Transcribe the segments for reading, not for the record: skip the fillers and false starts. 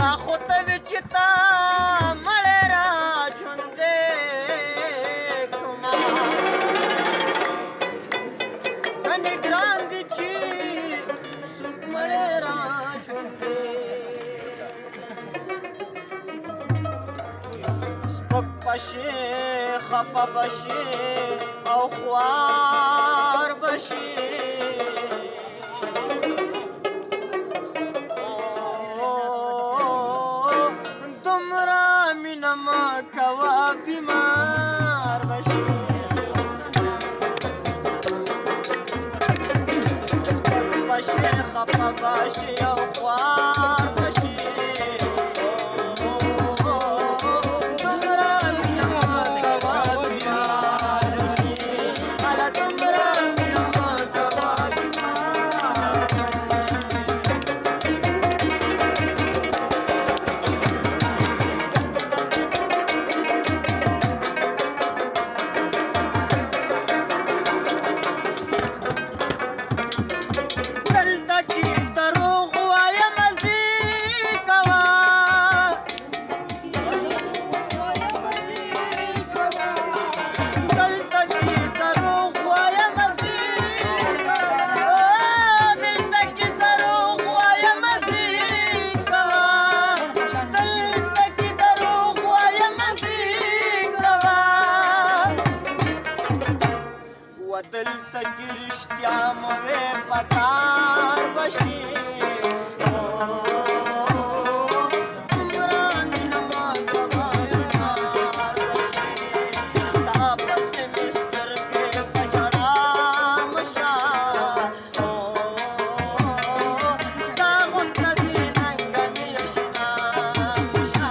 تا خو ته وې چې تا مړی را ژوندی کړما ګنې ګران دي چې څوک مړی را ژوندی سپک بشي خفه بشي او خوار بشي دومره مینه مه کوه بیمار بشي سپک بشي خفه بشي او خوار بشي دلته کې رښتیا مو وې پکار بشي دومره مینه مه کوه بیمار بشي تا پسې مې سترګې په ژړا مشه ستا غونډه بې ننګه مې اشنا مشه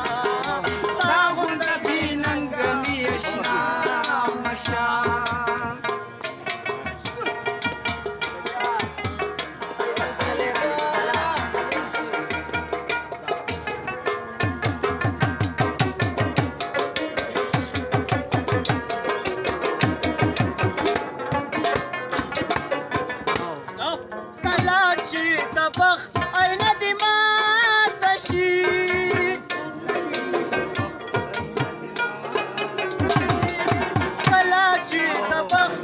ستا غونډه بې ننګه مې اشنا مشه چې د بخت آینه دې ماته شي کله چې د بخت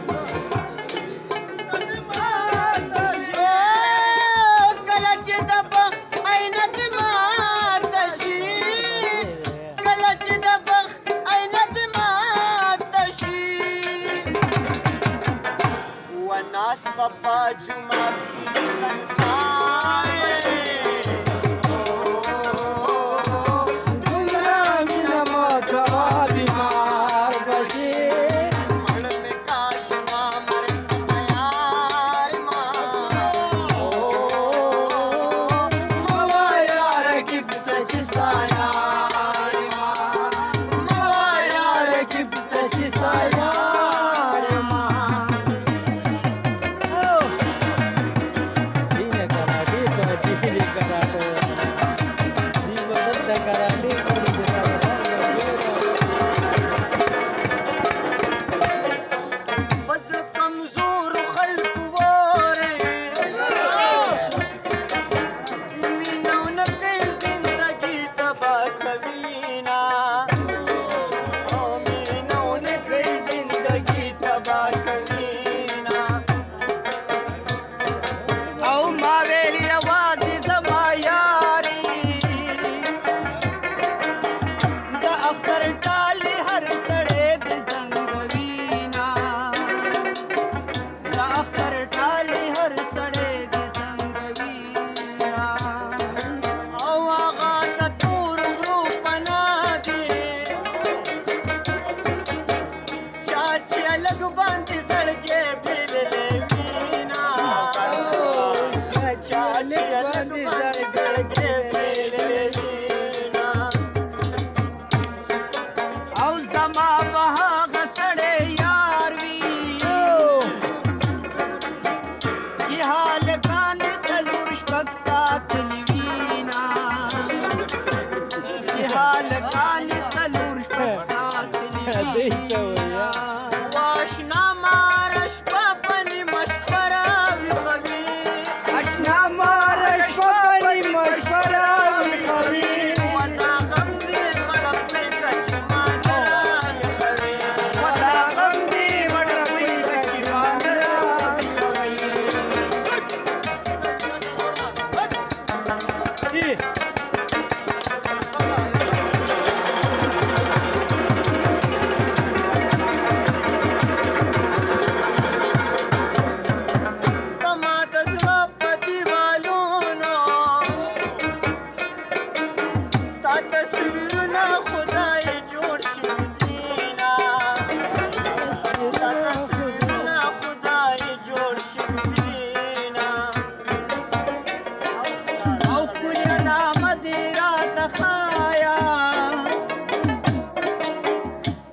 کله چې د بخت آینه دې ماته شي کله چې د بخت آینه دې ماته شي وناس په جومات کې संसार बशे दुमरा मिना मौका बीमार बशे मण में काश ना मर तैयार मवा यार किब्त चिस्ता यार मवा यार किब्त चिस्ता यार Dile, cara, शाबाशी زما د زړه په دیوالونو ستا تصویرونه خدای جوړ شوي دينه ستا تصویرونه خدای جوړ شوي دينه او ښکلې نامه دې راته ښایه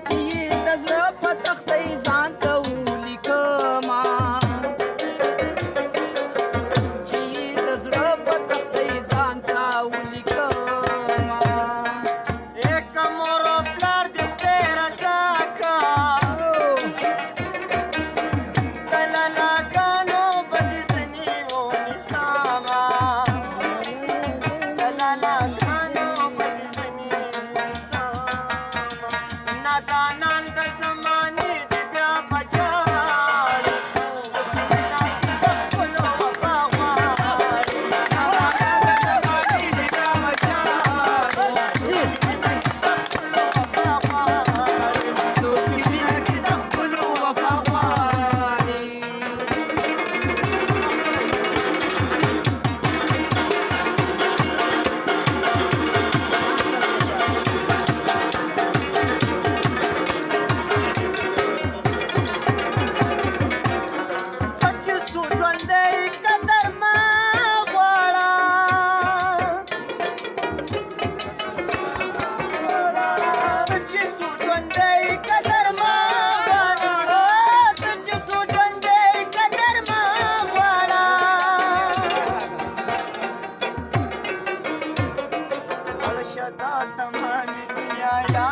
چې یې د زړه په تختۍ ځان ته ولیکمه چې یې د زړه په تختۍ ځان ته ولیکمه که مور او پلار دې خدای رضا کا د لالاګانو به دې ځینې ونیسمه د لالاګانو به دې ځینې ونیسمه نادانان د زمانې دې بیا بچاړي څوک چې مینه کې د خپلو وفا غواړي نادانان د زمانې دې بیا بچاړي څوک چې مینه کې د خپلو وفا غواړي څوک چې مینه کې د خپلو وفا غواړي چې څو ژوندی قدر مه غواړه چې څو ژوندی قدر مه غواړه چې څو ژوندی قدر مه غواړه مړ شه دا تمامي دنیا یا